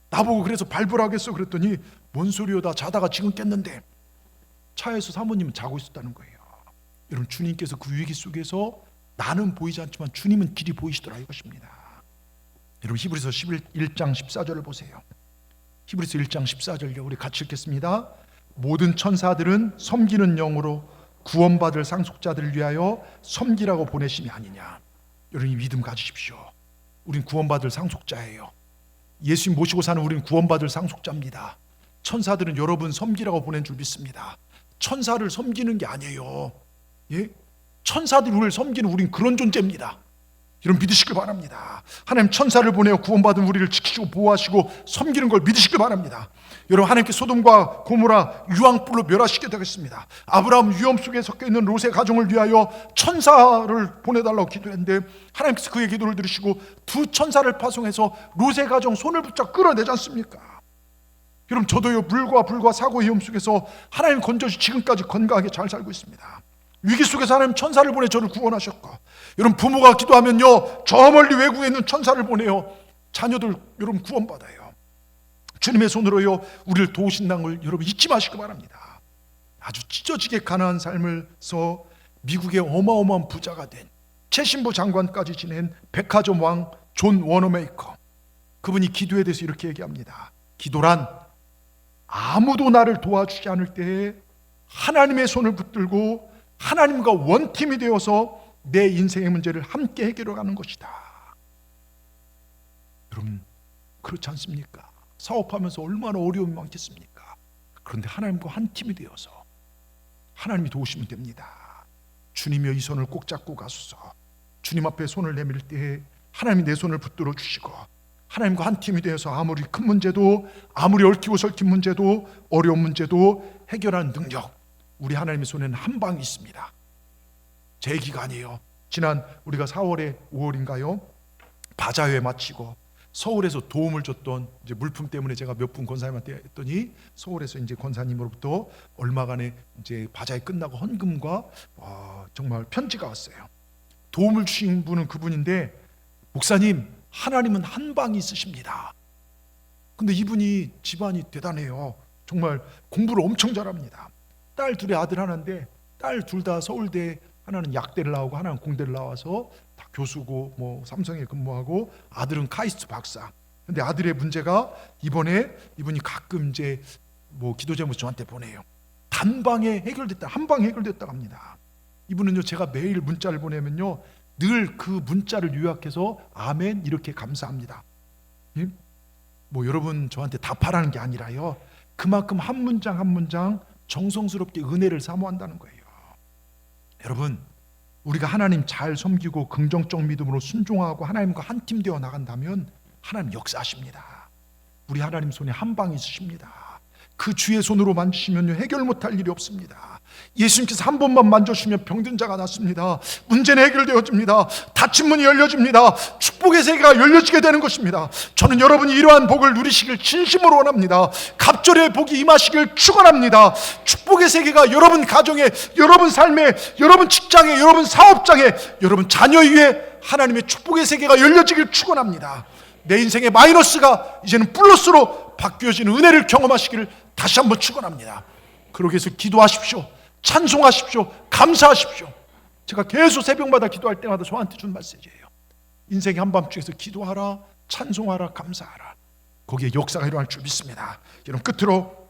나보고 그래서 밟으라겠어? 그랬더니 뭔 소리요, 나 자다가 지금 깼는데. 차에서 사모님은 자고 있었다는 거예요. 여러분 주님께서 그 위기 속에서 나는 보이지 않지만 주님은 길이 보이시더라 이것입니다. 여러분 히브리서 1장 14절을 보세요. 히브리서 1장 14절요, 우리 같이 읽겠습니다. 모든 천사들은 섬기는 영으로 구원받을 상속자들을 위하여 섬기라고 보내심이 아니냐. 여러분 이 믿음 가지십시오. 우린 구원받을 상속자예요. 예수님 모시고 사는 우리는 구원받을 상속자입니다. 천사들은 여러분 섬기라고 보낸 줄 믿습니다. 천사를 섬기는 게 아니에요. 예? 천사들이 우리를 섬기는, 우린 그런 존재입니다. 여러분 믿으시길 바랍니다. 하나님 천사를 보내어 구원받은 우리를 지키시고 보호하시고 섬기는 걸 믿으시길 바랍니다. 여러분 하나님께 소돔과 고모라 유황불로 멸하시게 되겠습니다. 아브라함 위험 속에 섞여 있는 롯의 가정을 위하여 천사를 보내달라고 기도했는데 하나님께서 그의 기도를 들으시고 두 천사를 파송해서 롯의 가정 손을 붙잡고 끌어내지 않습니까? 여러분 저도요, 물과 불과 사고 위험 속에서 하나님 건져주시 지금까지 건강하게 잘 살고 있습니다. 위기 속에서 하나님 천사를 보내 저를 구원하셨고, 여러분 부모가 기도하면요 저 멀리 외국에 있는 천사를 보내요 자녀들 여러분 구원받아요. 주님의 손으로요 우리를 도우신다는 걸 여러분 잊지 마시기 바랍니다. 아주 찢어지게 가난한 삶을서 미국의 어마어마한 부자가 된 최신부 장관까지 지낸 백화점 왕 존 워너메이커, 그분이 기도에 대해서 이렇게 얘기합니다. 기도란 아무도 나를 도와주지 않을 때에 하나님의 손을 붙들고 하나님과 원팀이 되어서 내 인생의 문제를 함께 해결해가는 것이다. 여러분 그렇지 않습니까? 사업하면서 얼마나 어려움이 많겠습니까? 그런데 하나님과 한 팀이 되어서 하나님이 도우시면 됩니다. 주님의 이 손을 꼭 잡고 가소서. 주님 앞에 손을 내밀 때 하나님이 내 손을 붙들어 주시고 하나님과 한 팀이 되어서 아무리 큰 문제도, 아무리 얽히고 설킨 문제도, 어려운 문제도 해결하는 능력, 우리 하나님의 손에는 한 방이 있습니다. 제 얘기가 아니에요. 지난 우리가 4월에 5월인가요? 바자회 마치고 서울에서 도움을 줬던 이제 물품 때문에 제가 몇 분 권사님한테 했더니 서울에서 이제 권사님으로부터 얼마간의 이제 바자회 끝나고 헌금과 정말 편지가 왔어요. 도움을 주신 분은 그분인데, 목사님 하나님은 한 방이 있으십니다. 근데 이분이 집안이 대단해요. 정말 공부를 엄청 잘합니다. 딸 둘에 아들 하나인데 딸 둘 다 서울대, 하나는 약대를 나오고 하나는 공대를 나와서 다 교수고 뭐 삼성에 근무하고, 아들은 카이스트 박사. 근데 아들의 문제가 이번에 이분이 가끔 이제 뭐 기도 제목 저한테 보내요. 단방에 해결됐다, 한방에 해결됐다고 합니다. 이분은요, 제가 매일 문자를 보내면요 늘 그 문자를 요약해서 아멘 이렇게 감사합니다. 뭐 여러분 저한테 답하라는 게 아니라요, 그만큼 한 문장 한 문장 정성스럽게 은혜를 사모한다는 거예요. 여러분, 우리가 하나님 잘 섬기고 긍정적 믿음으로 순종하고 하나님과 한 팀 되어 나간다면 하나님 역사하십니다. 우리 하나님 손에 한 방 있으십니다. 그 주의 손으로 만지시면 해결 못할 일이 없습니다. 예수님께서 한 번만 만져주시면 병든 자가 낫습니다. 문제는 해결되어집니다. 닫힌 문이 열려집니다. 축복의 세계가 열려지게 되는 것입니다. 저는 여러분이 이러한 복을 누리시길 진심으로 원합니다. 갑절의 복이 임하시길 축원합니다. 축복의 세계가 여러분 가정에, 여러분 삶에, 여러분 직장에, 여러분 사업장에, 여러분 자녀 위에 하나님의 축복의 세계가 열려지길 축원합니다. 내 인생의 마이너스가 이제는 플러스로 바뀌어지는 은혜를 경험하시기를 다시 한번 축원합니다. 그러기 위해서 기도하십시오. 찬송하십시오. 감사하십시오. 제가 계속 새벽마다 기도할 때마다 저한테 준 메시지예요. 인생의 한밤중에서 기도하라, 찬송하라, 감사하라. 거기에 역사가 일어날 줄 믿습니다. 여러분, 끝으로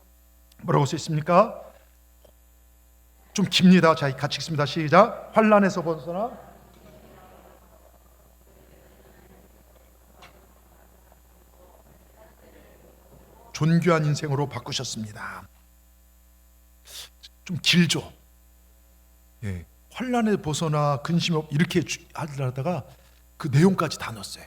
뭐라고 써 있습니까? 좀 깁니다. 자, 같이 읽습니다. 시작. 환난에서 벗어나 존귀한 인생으로 바꾸셨습니다. 좀 길죠. 예, 환난에 벗어나 근심 없 이렇게 하다가 그 내용까지 다 넣었어요.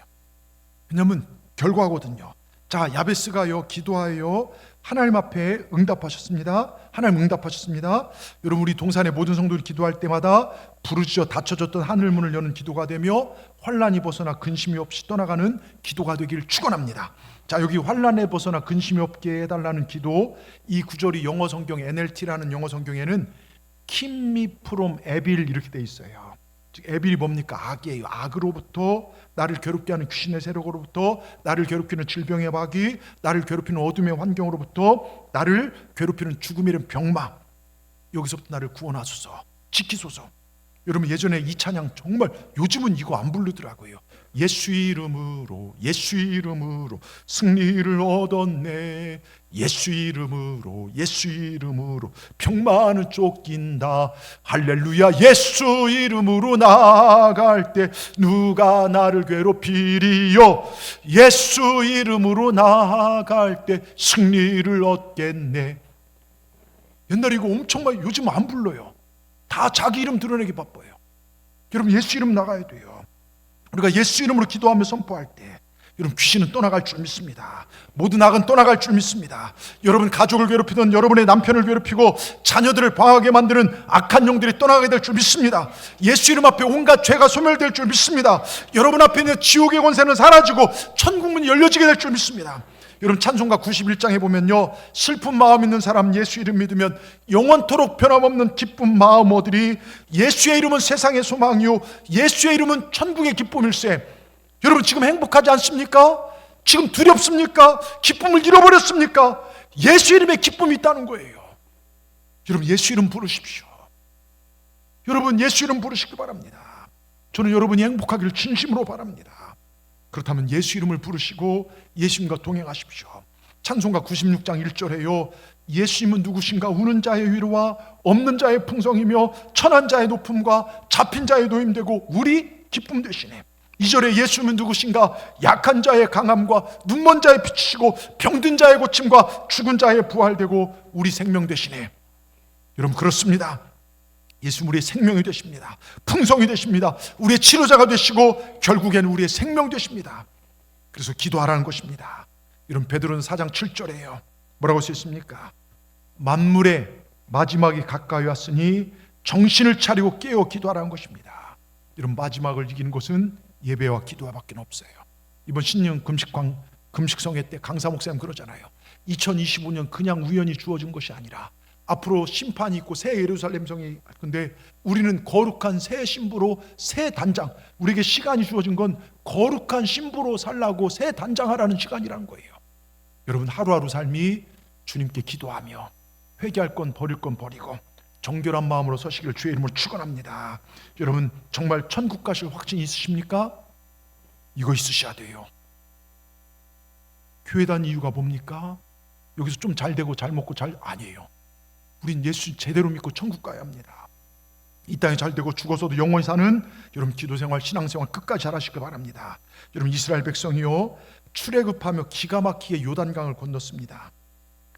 왜냐하면 결과거든요. 자, 야베스가요 기도하여 하나님 앞에 응답하셨습니다. 하나님 응답하셨습니다. 여러분, 우리 동산의 모든 성도들이 기도할 때마다 부르짖어 닫혀졌던 하늘문을 여는 기도가 되며 환난이 벗어나 근심이 없이 떠나가는 기도가 되기를 축원합니다. 자, 여기 환난에 벗어나 근심이 없게 해달라는 기도, 이 구절이 영어 성경 NLT라는 영어 성경에는 Keep me from evil 이렇게 돼 있어요. 즉 에빌이 뭡니까? 악이에요. 악으로부터, 나를 괴롭게 하는 귀신의 세력으로부터, 나를 괴롭히는 질병의 마귀, 나를 괴롭히는 어둠의 환경으로부터, 나를 괴롭히는 죽음이란 병마, 여기서부터 나를 구원하소서, 지키소서. 여러분, 예전에 이 찬양 정말, 요즘은 이거 안 부르더라고요. 예수 이름으로, 예수 이름으로 승리를 얻었네. 예수 이름으로, 예수 이름으로 병만은 쫓긴다. 할렐루야. 예수 이름으로 나아갈 때 누가 나를 괴롭히리요. 예수 이름으로 나아갈 때 승리를 얻겠네. 옛날에 이거 엄청 많이, 요즘 안 불러요. 다 자기 이름 드러내기 바빠요. 여러분, 예수 이름 나가야 돼요. 우리가 예수 이름으로 기도하며 선포할 때 여러분, 귀신은 떠나갈 줄 믿습니다. 모든 악은 떠나갈 줄 믿습니다. 여러분 가족을 괴롭히던, 여러분의 남편을 괴롭히고 자녀들을 방황하게 만드는 악한 영들이 떠나가게 될 줄 믿습니다. 예수 이름 앞에 온갖 죄가 소멸될 줄 믿습니다. 여러분 앞에 있는 지옥의 권세는 사라지고 천국문이 열려지게 될 줄 믿습니다. 여러분, 찬송가 91장에 보면요, 슬픈 마음 있는 사람 예수 이름 믿으면 영원토록 변함없는 기쁜 마음 얻으리. 예수의 이름은 세상의 소망이요 예수의 이름은 천국의 기쁨일세. 여러분, 지금 행복하지 않습니까? 지금 두렵습니까? 기쁨을 잃어버렸습니까? 예수 이름에 기쁨이 있다는 거예요. 여러분, 예수 이름 부르십시오. 여러분, 예수 이름 부르시기 바랍니다. 저는 여러분이 행복하기를 진심으로 바랍니다. 그렇다면 예수 이름을 부르시고 예수님과 동행하십시오. 찬송가 96장 1절에요, 예수님은 누구신가? 우는 자의 위로와 없는 자의 풍성이며 천한 자의 높음과 잡힌 자의 노임되고 우리 기쁨 되시네. 2절에 예수님은 누구신가? 약한 자의 강함과 눈먼 자의 빛이시고 병든 자의 고침과 죽은 자의 부활되고 우리 생명 되시네. 여러분, 그렇습니다. 예수님 우리의 생명이 되십니다. 풍성이 되십니다. 우리의 치료자가 되시고 결국에는 우리의 생명 되십니다. 그래서 기도하라는 것입니다. 여러분, 베드로는 4장 7절에요 뭐라고 써 있습니까? 만물의 마지막이 가까이 왔으니 정신을 차리고 깨어 기도하라는 것입니다. 여러분, 마지막을 이기는 것은 예배와 기도밖에 없어요. 이번 신년 금식성회 때 강사 목사님 그러잖아요. 2025년 그냥 우연히 주어진 것이 아니라 앞으로 심판이 있고 새 예루살렘 성이, 근데 우리는 거룩한 새 신부로, 새 단장, 우리에게 시간이 주어진 건 거룩한 신부로 살라고 새 단장하라는 시간이라는 거예요. 여러분, 하루하루 삶이 주님께 기도하며 회개할 건 버릴 건 버리고 정결한 마음으로 서시기를 주의 이름으로 축원합니다. 여러분 정말 천국 가실 확신이 있으십니까? 이거 있으셔야 돼요. 교회 다니는 이유가 뭡니까? 여기서 좀 잘 되고 잘 먹고 잘 아니에요. 우린 예수 제대로 믿고 천국 가야 합니다. 이 땅에 잘 되고 죽어서도 영원히 사는 여러분 기도생활 신앙생활 끝까지 잘하시길 바랍니다. 여러분 이스라엘 백성이요 출애굽하며 기가 막히게 요단강을 건넜습니다.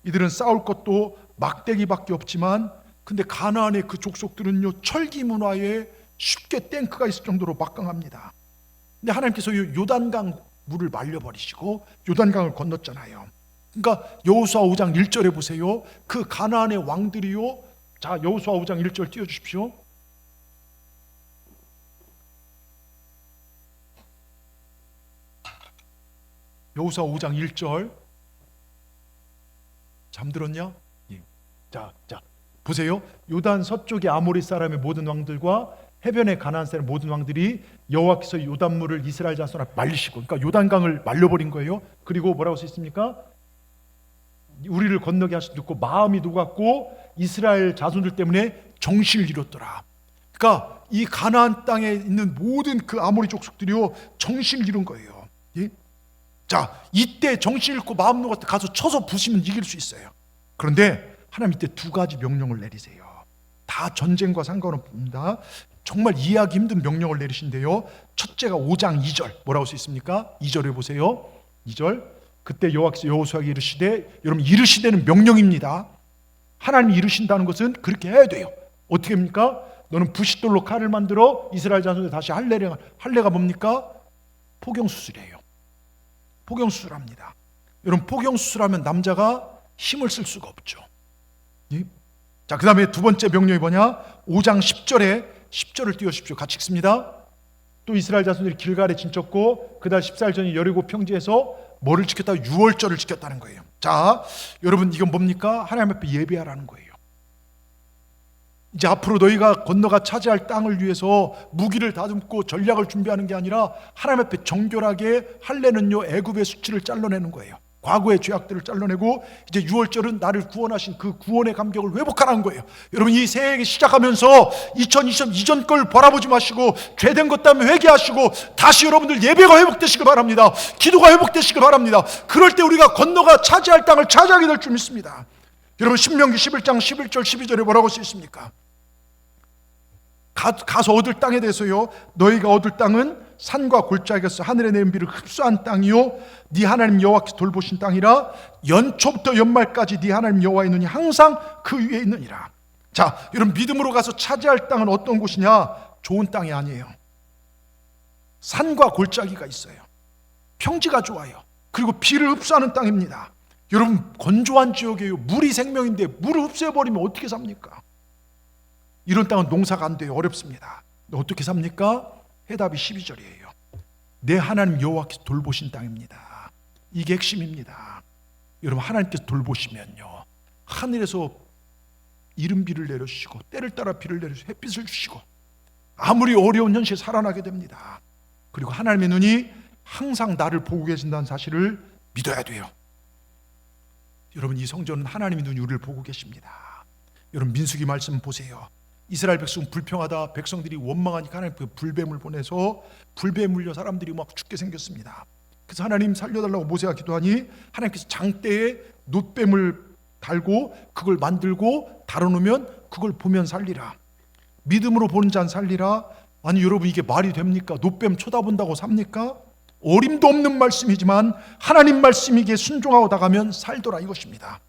이들은 싸울 것도 막대기밖에 없지만 근데 가나안의 그 족속들은요 철기 문화에 쉽게 탱크가 있을 정도로 막강합니다. 근데 하나님께서 요단강 물을 말려버리시고 요단강을 건넜잖아요. 그러니까 여호수아 5장 1절에 보세요. 그 가나안의 왕들이요. 자 여호수아 5장 1절 띄워주십시오. 여호수아 5장 1절 잠들었냐? 예. 자 보세요. 요단 서쪽의 아모리 사람의 모든 왕들과 해변의 가나안 사람의 모든 왕들이 여호와께서 요단물을 이스라엘 자손 앞에 말리시고 그러니까 요단강을 말려버린 거예요. 그리고 뭐라고 써 있습니까? 우리를 건너게 하시고 듣고 마음이 녹았고 이스라엘 자손들 때문에 정신을 잃었더라. 그러니까 이 가나안 땅에 있는 모든 그 아모리 족속들이요 정신을 잃은 거예요. 예? 자 이때 정신 잃고 마음 녹았을 때 가서 쳐서 부시면 이길 수 있어요. 그런데 하나님 이때 두 가지 명령을 내리세요. 다 전쟁과 상관없습니다. 정말 이해하기 힘든 명령을 내리신데요. 첫째가 5장 2절 뭐라고 써 있습니까? 2절에 보세요. 2절 그때 여호와께서 여호수아에게 이르시되 여러분 이르시되는 명령입니다. 하나님이 이르신다는 것은 그렇게 해야 돼요. 어떻게 합니까? 너는 부싯돌로 칼을 만들어 이스라엘 자손들 다시 할례가 뭡니까? 포경수술이에요. 포경수술합니다. 여러분 포경수술하면 남자가 힘을 쓸 수가 없죠. 예? 자, 그 다음에 두 번째 명령이 뭐냐? 5장 10절을 띄워주십시오. 같이 읽습니다. 또 이스라엘 자손들이 길갈에 진쳤고 그달 14일 전에 여리고 평지에서 뭐를 지켰다? 유월절을 지켰다는 거예요. 자, 여러분 이건 뭡니까? 하나님 앞에 예배하라는 거예요. 이제 앞으로 너희가 건너가 차지할 땅을 위해서 무기를 다듬고 전략을 준비하는 게 아니라 하나님 앞에 정결하게 할례는요 애굽의 수치를 잘라내는 거예요. 과거의 죄악들을 잘라내고 이제 유월절은 나를 구원하신 그 구원의 감격을 회복하라는 거예요. 여러분 이 새해 시작하면서 2020 이전 걸 바라보지 마시고 죄된 것 때문에 회개하시고 다시 여러분들 예배가 회복되시길 바랍니다. 기도가 회복되시길 바랍니다. 그럴 때 우리가 건너가 차지할 땅을 차지하게 될 줄 믿습니다. 여러분 신명기 11장 11절 12절에 뭐라고 써 있습니까? 가서 얻을 땅에 대해서요 너희가 얻을 땅은 산과 골짜기에서 하늘의 내린 비를 흡수한 땅이요 네 하나님 여호와께서 돌보신 땅이라 연초부터 연말까지 네 하나님 여호와의 눈이 항상 그 위에 있느니라. 자, 여러분 믿음으로 가서 차지할 땅은 어떤 곳이냐? 좋은 땅이 아니에요. 산과 골짜기가 있어요. 평지가 좋아요. 그리고 비를 흡수하는 땅입니다. 여러분 건조한 지역이에요. 물이 생명인데 물을 흡수해버리면 어떻게 삽니까? 이런 땅은 농사가 안 돼요. 어렵습니다. 어떻게 삽니까? 해답이 12절이에요. 내 하나님 여호와께서 돌보신 땅입니다. 이게 핵심입니다. 여러분 하나님께서 돌보시면요 하늘에서 이른 비를 내려주시고 때를 따라 비를 내려주시고 햇빛을 주시고 아무리 어려운 현실에 살아나게 됩니다. 그리고 하나님의 눈이 항상 나를 보고 계신다는 사실을 믿어야 돼요. 여러분 이 성전은 하나님의 눈이 우리를 보고 계십니다. 여러분 민수기 말씀 보세요. 이스라엘 백성은 불평하다 백성들이 원망하니까 하나님 불뱀을 보내서 불뱀 물려 사람들이 막 죽게 생겼습니다. 그래서 하나님 살려달라고 모세가 기도하니 하나님께서 장대에 놋뱀을 달고 그걸 만들고 달아놓으면 그걸 보면 살리라. 믿음으로 보는 자는 살리라. 아니 여러분 이게 말이 됩니까? 놋뱀 쳐다본다고 삽니까? 어림도 없는 말씀이지만 하나님 말씀이기에 순종하고 나가면 살더라 이것입니다.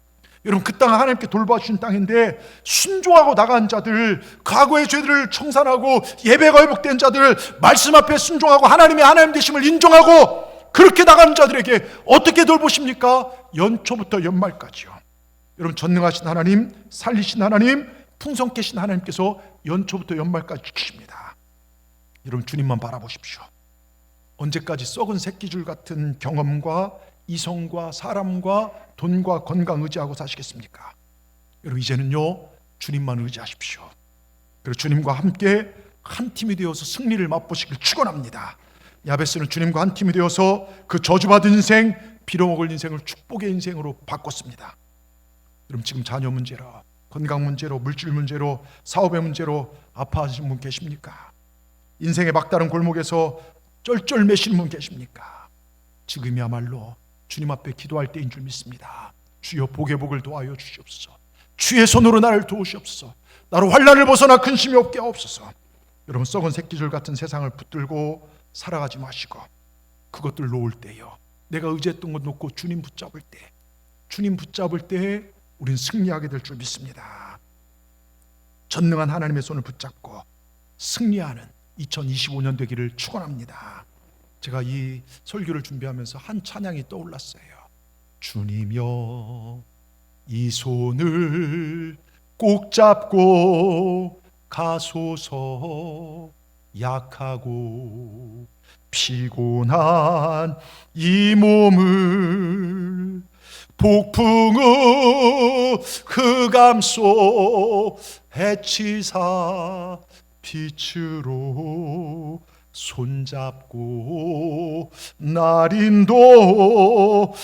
여러분 그 땅은 하나님께 돌봐주신 땅인데 순종하고 나간 자들, 과거의 죄들을 청산하고 예배가 회복된 자들, 말씀 앞에 순종하고 하나님의 하나님 되심을 인정하고 그렇게 나가는 자들에게 어떻게 돌보십니까? 연초부터 연말까지요. 여러분 전능하신 하나님, 살리신 하나님, 풍성케신 하나님께서 연초부터 연말까지 지키십니다. 여러분 주님만 바라보십시오. 언제까지 썩은 새끼줄 같은 경험과 이성과 사람과 돈과 건강 의지하고 사시겠습니까? 여러분 이제는요 주님만 의지하십시오. 그리고 주님과 함께 한 팀이 되어서 승리를 맛보시길 축원합니다. 야베스는 주님과 한 팀이 되어서 그 저주받은 인생, 빌어먹을 인생을 축복의 인생으로 바꿨습니다. 여러분 지금 자녀 문제로, 건강 문제로, 물질 문제로, 사업의 문제로 아파하시는 분 계십니까? 인생의 막다른 골목에서 쩔쩔매시는 분 계십니까? 지금이야말로 주님 앞에 기도할 때인 줄 믿습니다. 주여 복의 복을 도와여 주시옵소서. 주의 손으로 나를 도우시옵소서. 나로 환난을 벗어나 근심이 없게 하옵소서. 여러분 썩은 새끼줄 같은 세상을 붙들고 살아가지 마시고 그것들 놓을 때요, 내가 의지했던 것 놓고 주님 붙잡을 때 우린 승리하게 될 줄 믿습니다. 전능한 하나님의 손을 붙잡고 승리하는 2025년 되기를 축원합니다. 제가 이 설교를 준비하면서 한 찬양이 떠올랐어요. 주님여 이 손을 꼭 잡고 가소서. 약하고 피곤한 이 몸을 폭풍의 흑암 속 해치사 빛으로 손잡고 날 인도하소서.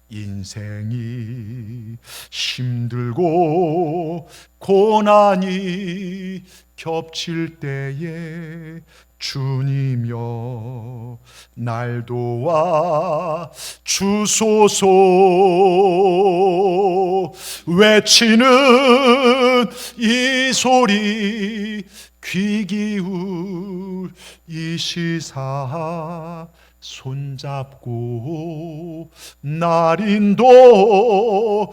인생이 힘들고 고난이 겹칠 때에 주님여 날 도와 주소서. 외치는 이 소리 귀 기울이시사 손잡고 날 인도하소서.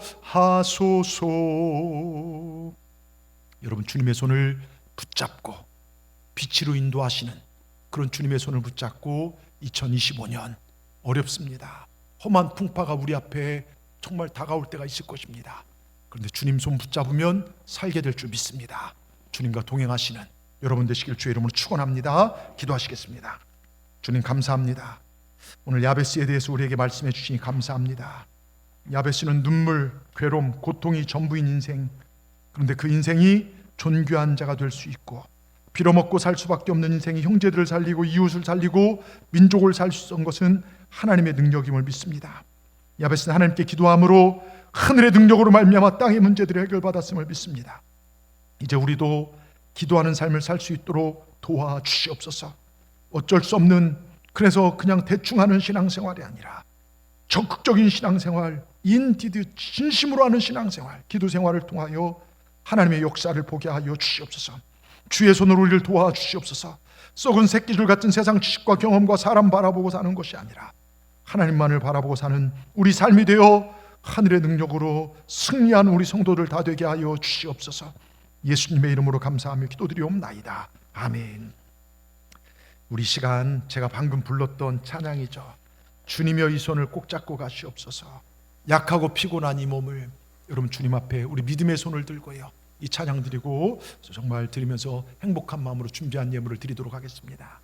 여러분 주님의 손을 붙잡고 빛으로 인도하시는 그런 주님의 손을 붙잡고 2025년 어렵습니다. 험한 풍파가 우리 앞에 정말 다가올 때가 있을 것입니다. 그런데 주님 손 붙잡으면 살게 될 줄 믿습니다. 주님과 동행하시는 여러분 되시길 주의 이름으로 축원합니다. 기도하시겠습니다. 주님 감사합니다. 오늘 야베스에 대해서 우리에게 말씀해 주시니 감사합니다. 야베스는 눈물, 괴로움, 고통이 전부인 인생, 그런데 그 인생이 존귀한 자가 될 수 있고 빌어먹고 살 수밖에 없는 인생이 형제들을 살리고 이웃을 살리고 민족을 살 수 있는 것은 하나님의 능력임을 믿습니다. 야베스는 하나님께 기도함으로 하늘의 능력으로 말미암아 땅의 문제들을 해결받았음을 믿습니다. 이제 우리도 기도하는 삶을 살 수 있도록 도와주시옵소서. 어쩔 수 없는, 그래서 그냥 대충 하는 신앙생활이 아니라 적극적인 신앙생활, 인디드 진심으로 하는 신앙생활, 기도생활을 통하여 하나님의 역사를 보게 하여 주시옵소서. 주의 손으로 우리를 도와주시옵소서. 썩은 새끼줄 같은 세상 지식과 경험과 사람 바라보고 사는 것이 아니라 하나님만을 바라보고 사는 우리 삶이 되어 하늘의 능력으로 승리한 우리 성도들 다 되게 하여 주시옵소서. 예수님의 이름으로 감사하며 기도드리옵나이다. 아멘. 우리 시간 제가 방금 불렀던 찬양이죠. 주님여 이 손을 꼭 잡고 가시옵소서. 약하고 피곤한 이 몸을 여러분 주님 앞에 우리 믿음의 손을 들고요, 이 찬양 드리고 정말 드리면서 행복한 마음으로 준비한 예물을 드리도록 하겠습니다.